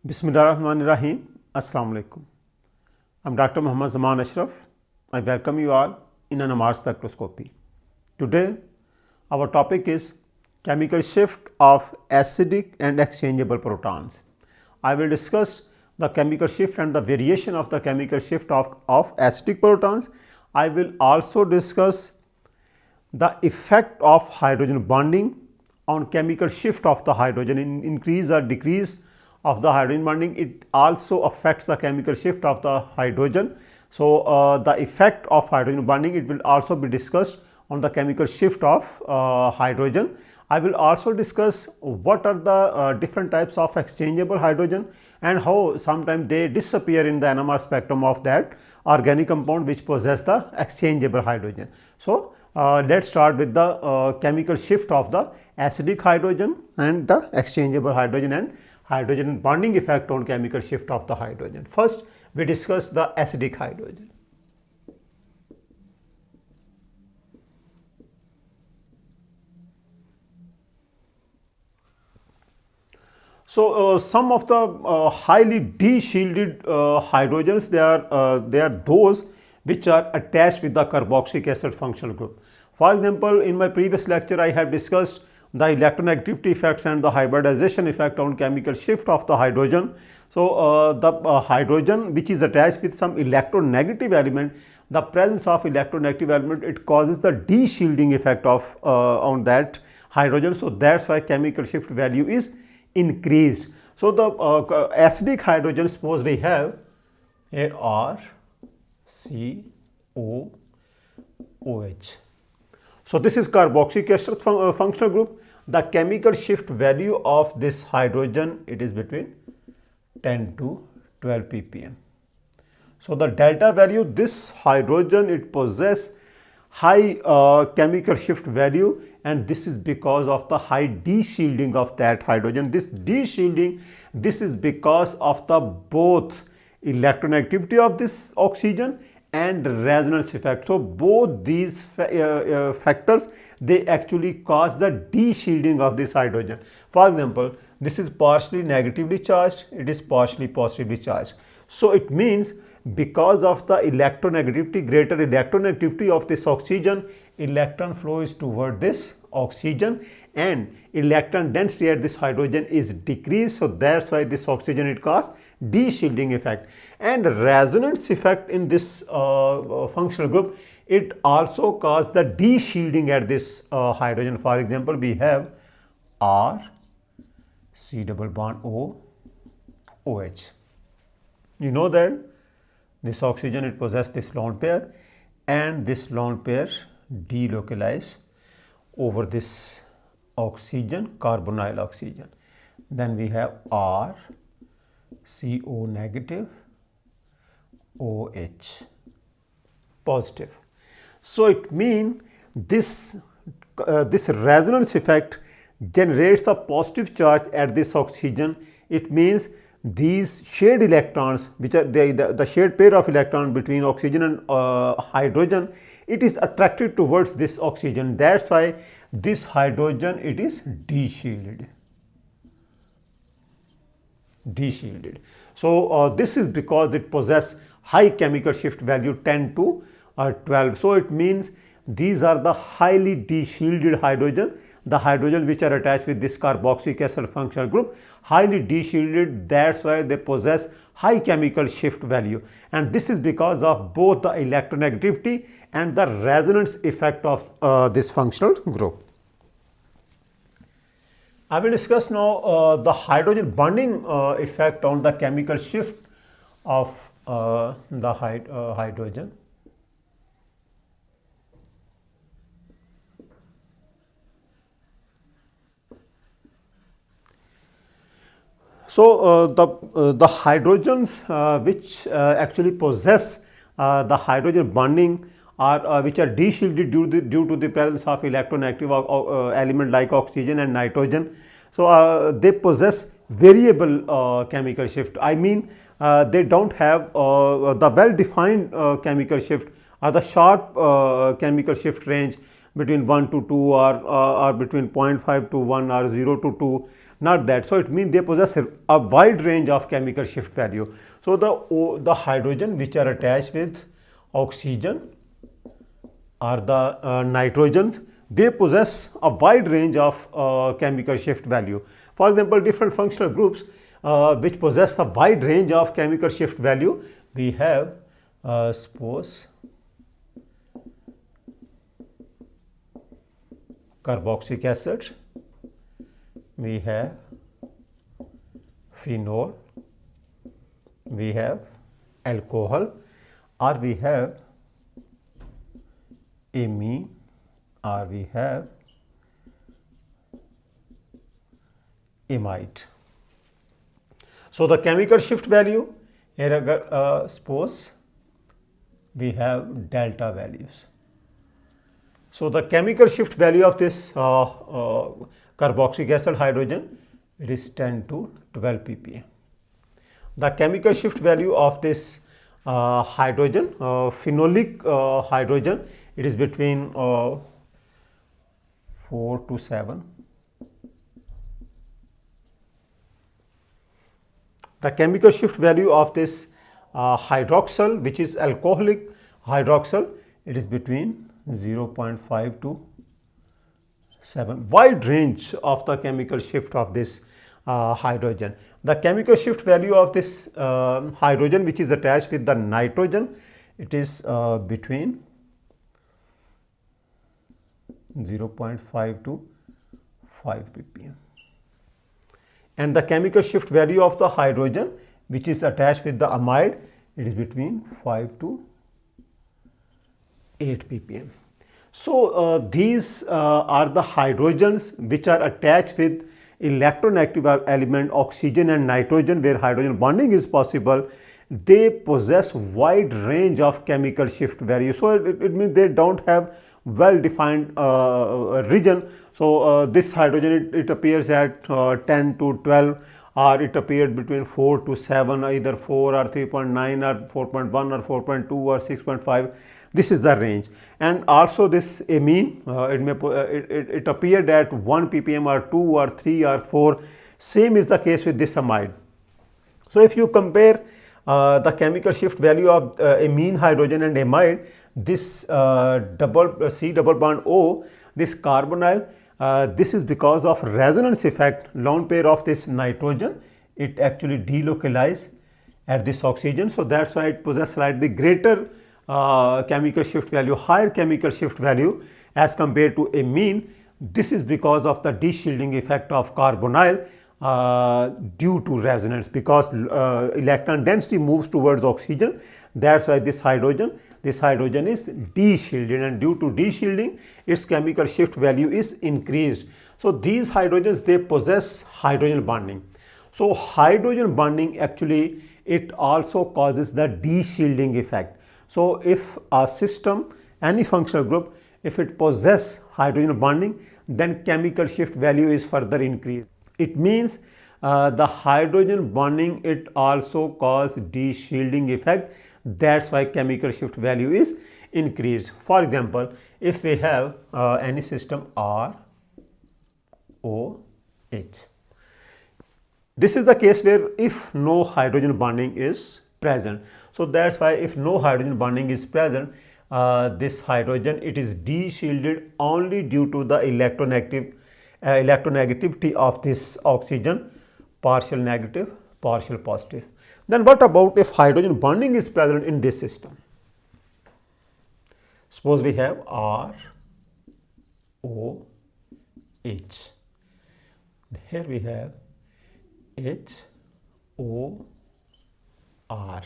Bismillahirrahmanirrahim. Assalamu alaikum. I'm Dr. Muhammad Zaman Ashraf. I welcome you all in NMR Spectroscopy. Today, our topic is chemical shift of acidic and exchangeable protons. I will discuss the chemical shift and the variation of the chemical shift of acidic protons. I will also discuss the effect of hydrogen bonding on chemical shift of the hydrogen, in increase or decrease of the hydrogen bonding. It also affects the chemical shift of the hydrogen. So, the effect of hydrogen bonding, it will also be discussed on the chemical shift of hydrogen. I will also discuss what are the different types of exchangeable hydrogen and how sometimes they disappear in the NMR spectrum of that organic compound which possess the exchangeable hydrogen. So, let's start with the chemical shift of the acidic hydrogen and the exchangeable hydrogen and hydrogen bonding effect on chemical shift of the hydrogen. First, we discuss the acidic hydrogen. So, some of the highly deshielded hydrogens, they are those which are attached with the carboxylic acid functional group. For example, in my previous lecture, I have discussed the electronegativity effects and the hybridization effect on chemical shift of the hydrogen. So, the hydrogen which is attached with some electronegative element, the presence of electronegative element, it causes the deshielding effect of on that hydrogen. So, that is why chemical shift value is increased. So, the acidic hydrogen, suppose we have here R, C, O, OH. So, this is carboxylic acid functional group. The chemical shift value of this hydrogen, it is between 10 to 12 ppm. So, the delta value, this hydrogen, it possess high chemical shift value, and this is because of the high deshielding of that hydrogen. This deshielding, this is because of the both electronegativity of this oxygen and resonance effect. So, both these factors, they actually cause the deshielding of this hydrogen. For example, this is partially negatively charged, it is partially positively charged. So, it means because of the electronegativity, greater electronegativity of this oxygen, electron flow is toward this oxygen and electron density at this hydrogen is decreased. So, that is why this oxygen, it causes deshielding effect. And resonance effect in this functional group, it also causes the deshielding at this hydrogen. For example, we have R, C double bond O, OH. You know that this oxygen, it possesses this lone pair and this lone pair delocalize over this oxygen, carbonyl oxygen. Then we have R, CO negative, OH positive. So, it means this resonance effect generates a positive charge at this oxygen. It means these shared electrons, which are the shared pair of electrons between oxygen and hydrogen, it is attracted towards this oxygen. That is why this hydrogen, it is deshielded. So, this is because it possesses high chemical shift value 10 to 12. So, it means these are the highly deshielded hydrogen, the hydrogen which are attached with this carboxylic acid functional group, highly deshielded. That is why they possess high chemical shift value, and this is because of both the electronegativity and the resonance effect of this functional group. I will discuss now the hydrogen bonding effect on the chemical shift of the hydrogen. So, the hydrogens which actually possess the hydrogen bonding are which are deshielded due to the presence of electronegative element like oxygen and nitrogen. So, they possess variable chemical shift. I mean, they do not have the well defined chemical shift or the sharp chemical shift range between 1 to 2 or between 0.5 to 1 or 0 to 2. not that. So it means they possess a wide range of chemical shift value. So the hydrogen which are attached with oxygen or the nitrogens, they possess a wide range of chemical shift value. For example, different functional groups which possess a wide range of chemical shift value, we have suppose carboxylic acid, we have phenol, we have alcohol, or we have amine, or we have amide. So the chemical shift value here, suppose we have delta values. So the chemical shift value of this carboxylic acid hydrogen, it is 10 to 12 ppm. The chemical shift value of this hydrogen, phenolic hydrogen, it is between 4 to 7. The chemical shift value of this hydroxyl, which is alcoholic hydroxyl, it is between 0.5 to 7. Wide range of the chemical shift of this hydrogen. The chemical shift value of this hydrogen which is attached with the nitrogen, it is between 0.5 to 5 ppm. And the chemical shift value of the hydrogen which is attached with the amide, it is between 5 to 8 ppm. So these are the hydrogens which are attached with electronegative element oxygen and nitrogen, where hydrogen bonding is possible. They possess wide range of chemical shift value. So it means they don't have well defined region. So this hydrogen, it appears at 10 to 12, or it appeared between 4 to 7, either 4 or 3.9 or 4.1 or 4.2 or 6.5. This is the range. And also this amine, it appeared at 1 ppm or 2 or 3 or 4. Same is the case with this amide. So if you compare the chemical shift value of amine hydrogen and amide, this C double bond O, this carbonyl, this is because of resonance effect, lone pair of this nitrogen, it actually delocalizes at this oxygen. So that's why it possesses slightly greater chemical shift value, higher chemical shift value as compared to amine. This is because of the deshielding effect of carbonyl due to resonance, because electron density moves towards oxygen. That's why this hydrogen is deshielded, and due to deshielding its chemical shift value is increased. So these hydrogens, they possess hydrogen bonding. So hydrogen bonding actually, it also causes the deshielding effect. So if a system, any functional group, if it possesses hydrogen bonding, then chemical shift value is further increased. It means the hydrogen bonding, it also causes deshielding effect. That's why chemical shift value is increased. For example, if we have any system R, O, H. This is the case where if no hydrogen bonding is present. So that's why if no hydrogen bonding is present, this hydrogen, it is deshielded only due to the electronegativity of this oxygen, partial negative, partial positive. Then what about if hydrogen bonding is present in this system? Suppose we have R, O, H. Here we have H, O, R.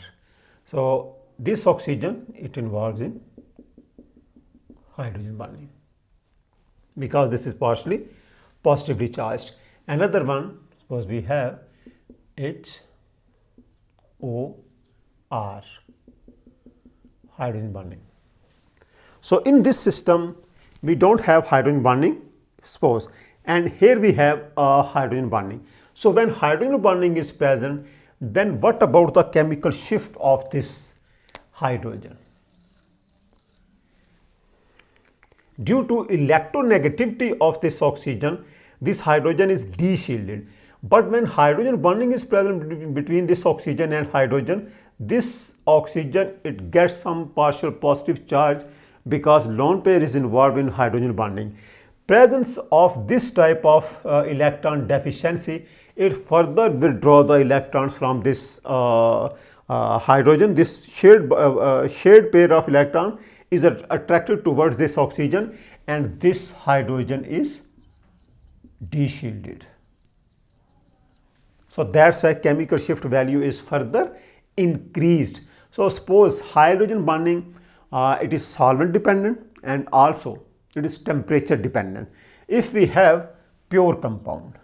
So this oxygen, it involves in hydrogen bonding because this is partially positively charged. Another one, suppose we have H, O, R, hydrogen bonding. So in this system, we don't have hydrogen bonding, suppose, and here we have hydrogen bonding. So when hydrogen bonding is present, then what about the chemical shift of this hydrogen? Due to electronegativity of this oxygen, this hydrogen is deshielded. But when hydrogen bonding is present between this oxygen and hydrogen, this oxygen, it gets some partial positive charge because lone pair is involved in hydrogen bonding. Presence of this type of electron deficiency, it further withdraw the electrons from this hydrogen. This shared pair of electron is attracted towards this oxygen, and this hydrogen is deshielded. So that's why chemical shift value is further increased. So suppose hydrogen bonding, it is solvent dependent and also it is temperature dependent. If we have pure compound,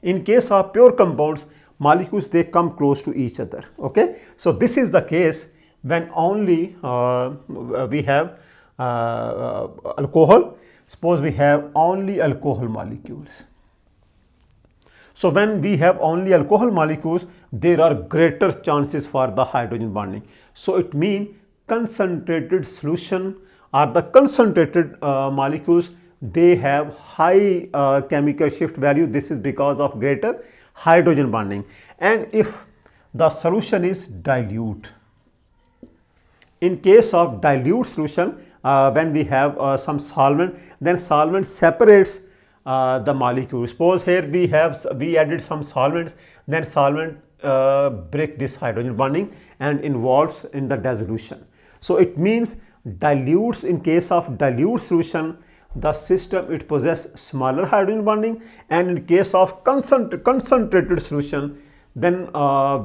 in case of pure compounds, molecules, they come close to each other. Okay, so this is the case when only we have alcohol. Suppose we have only alcohol molecules. So when we have only alcohol molecules, there are greater chances for the hydrogen bonding. So it means concentrated solution or the concentrated molecules, they have high chemical shift value. This is because of greater hydrogen bonding. And if the solution is dilute, in case of dilute solution, when we have some solvent, then solvent separates the molecule. Suppose here we added some solvents, then solvent break this hydrogen bonding and involves in the dissolution. So it means dilutes, in case of dilute solution, the system, it possesses smaller hydrogen bonding, and in case of concentrated solution, then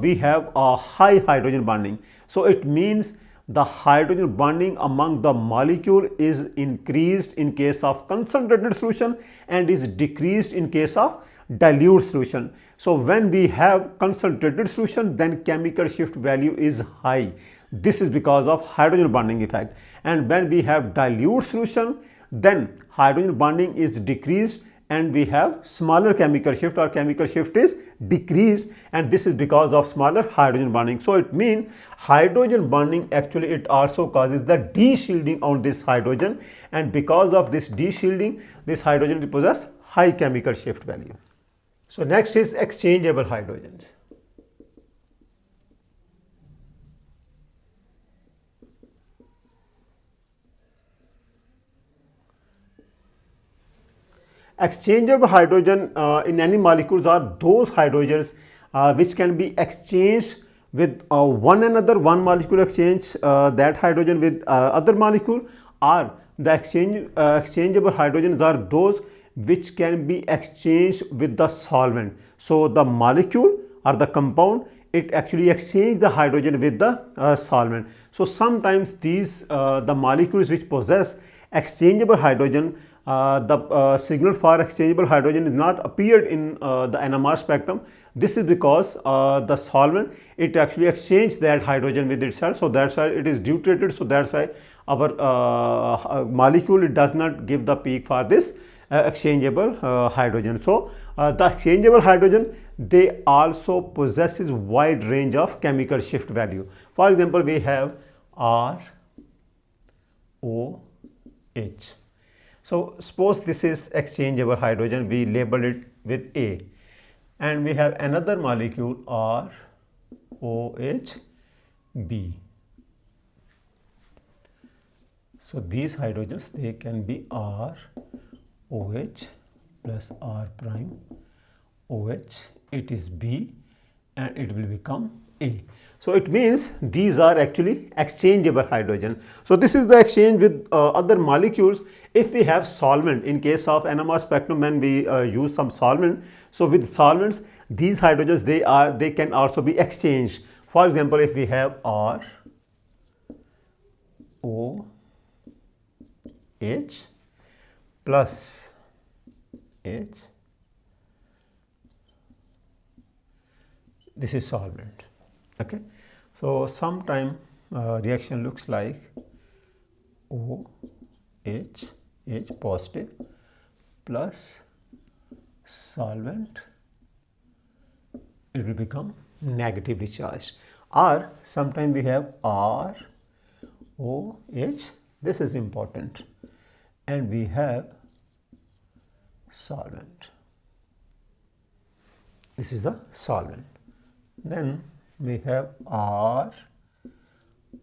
we have a high hydrogen bonding. So it means the hydrogen bonding among the molecule is increased in case of concentrated solution and is decreased in case of dilute solution. So when we have concentrated solution, then chemical shift value is high. This is because of hydrogen bonding effect. And when we have dilute solution, then hydrogen bonding is decreased and we have smaller chemical shift, or chemical shift is decreased, and this is because of smaller hydrogen bonding. So it means hydrogen bonding, actually it also causes the deshielding on this hydrogen, and because of this deshielding, this hydrogen possesses high chemical shift value. So next is exchangeable hydrogens. Exchangeable hydrogen in any molecules are those hydrogens which can be exchanged with one another. One molecule exchange that hydrogen with other molecule, or the exchangeable hydrogens are those which can be exchanged with the solvent. So the molecule or the compound, it actually exchanges the hydrogen with the solvent. So sometimes these the molecules which possess exchangeable hydrogen, the signal for exchangeable hydrogen is not appeared in the NMR spectrum. This is because the solvent, it actually exchanged that hydrogen with itself, so that's why it is deuterated. So that's why our molecule, it does not give the peak for this exchangeable hydrogen. So the exchangeable hydrogen, they also possesses wide range of chemical shift value. For example, we have ROH. So suppose this is exchangeable hydrogen, we label it with A, and we have another molecule ROHB. So these hydrogens, they can be ROH plus R prime OH, it is B, and it will become A. So it means these are actually exchangeable hydrogen. So this is the exchange with other molecules. If we have solvent, in case of NMR spectrum, when we use some solvent, so with solvents, these hydrogens, they can also be exchanged. For example, if we have ROH plus H, this is solvent. Okay, so sometime reaction looks like OH H positive plus solvent, it will become negatively charged. Or sometime we have ROH, this is important, and we have solvent. This is the solvent. Then we have R,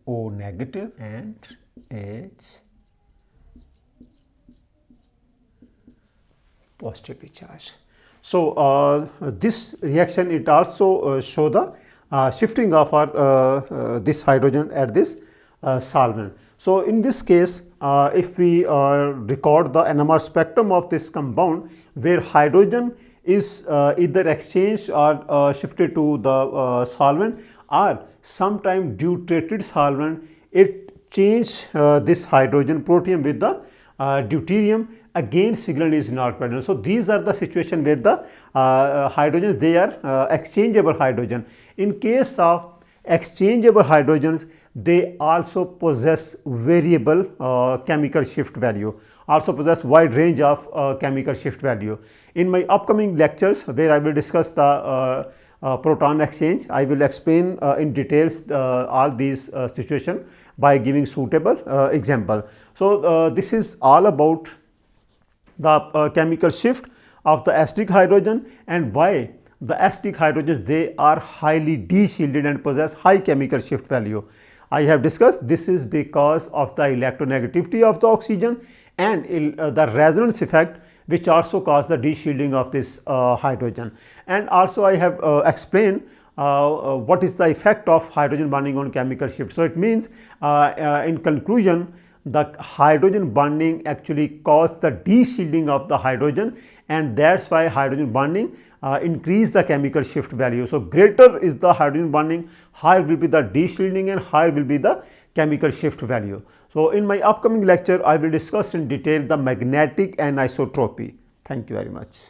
O negative and H positively charged. So this reaction, it also show the shifting of our this hydrogen at this solvent. So in this case, if we record the NMR spectrum of this compound, where hydrogen is either exchanged or shifted to the solvent, or sometime due treated solvent, it change this hydrogen protium with the deuterium, again signal is not present. So these are the situation where the hydrogens, they are exchangeable hydrogen. In case of exchangeable hydrogens, they also possess variable chemical shift value, also possess wide range of chemical shift value. In my upcoming lectures, where I will discuss the proton exchange, I will explain in details all these situations by giving suitable example. So this is all about the chemical shift of the acidic hydrogen, and why the acidic hydrogens, they are highly deshielded and possess high chemical shift value. I have discussed this is because of the electronegativity of the oxygen and the resonance effect, which also cause the deshielding of this hydrogen. And also I have explained what is the effect of hydrogen bonding on chemical shift. So it means in conclusion, the hydrogen bonding actually cause the deshielding of the hydrogen, and that's why hydrogen bonding increase the chemical shift value. So greater is the hydrogen bonding, higher will be the deshielding and higher will be the chemical shift value. So in my upcoming lecture, I will discuss in detail the magnetic anisotropy. Thank you very much.